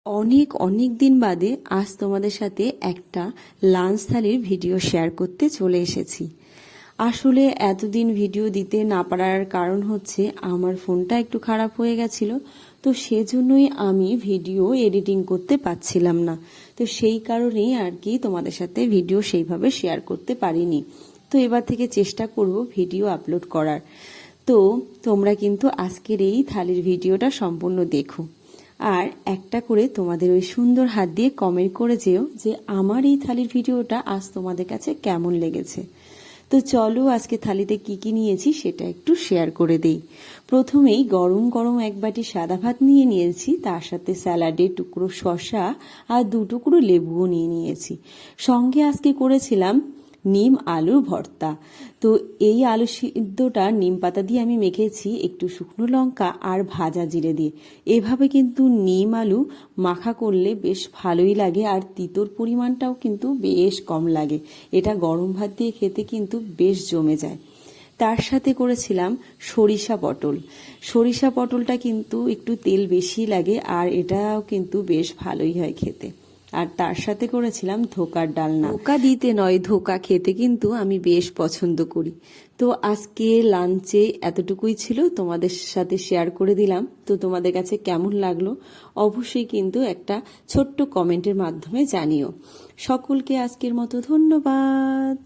অনেক অনেক দিন বাদে আজ তোমাদের সাথে একটা লাঞ্চ থালির ভিডিও শেয়ার করতে চলে এসেছি। আসলে এতদিন ভিডিও দিতে না পারার কারণ হচ্ছে আমার ফোনটা একটু খারাপ হয়ে গেছিল, তো সেজন্যই আমি ভিডিও এডিটিং করতে পারছিলাম না। তো সেই কারণেই আর কি তোমাদের সাথে ভিডিও সেইভাবে শেয়ার করতে পারিনি। তো এবার থেকে চেষ্টা করব ভিডিও আপলোড করার। তো তোমরা কিন্তু আজকের এই থালির ভিডিওটা সম্পূর্ণ দেখো, আর একটা করে তোমাদের ওই সুন্দর হাত দিয়ে কমেন্ট করে যেও যে আমার এই থালির ভিডিওটা আজ তোমাদের কাছে কেমন লেগেছে। তো চলো আজকে থালিতে কি কি নিয়েছি সেটা একটু শেয়ার করে দেই। প্রথমেই গরম গরম এক বাটি সাদা ভাত নিয়ে নিয়েছি, তার সাথে স্যালাডে টুকরো শসা আর 2 টুকরো লেবুও নিয়ে নিয়েছি। সঙ্গে আজকে করেছিলাম নিম আলুর ভর্তা। তো এই আলু সিদ্ধটা নিম পাতা দিয়ে আমি মেখেছি একটু শুকনো লঙ্কা আর ভাজা জিরে দিয়ে। এভাবে কিন্তু নিম আলু মাখা করলে বেশ ভালোই লাগে, আর তিতোর পরিমাণটাও কিন্তু বেশ কম লাগে। এটা গরম ভাত দিয়ে খেতে কিন্তু বেশ জমে যায়। তার সাথে করেছিলাম সরিষা পটল। সরিষা পটলটা কিন্তু একটু তেল বেশি লাগে, আর এটাও কিন্তু বেশ ভালোই হয় খেতে। আর তার সাথে করেছিলাম ধোকার ডালনা। ধোকা দিতে নয়, ধোকা খেতে কিন্তু আমি বেশ পছন্দ করি। তো আজকে লাঞ্চে এতটুকুই ছিল, তোমাদের সাথে শেয়ার করে দিলাম। তো তোমাদের কাছে কেমন লাগলো অবশ্যই কিন্তু একটা ছোট্ট কমেন্টের মাধ্যমে জানিও। সকলকে আজকের মতো ধন্যবাদ।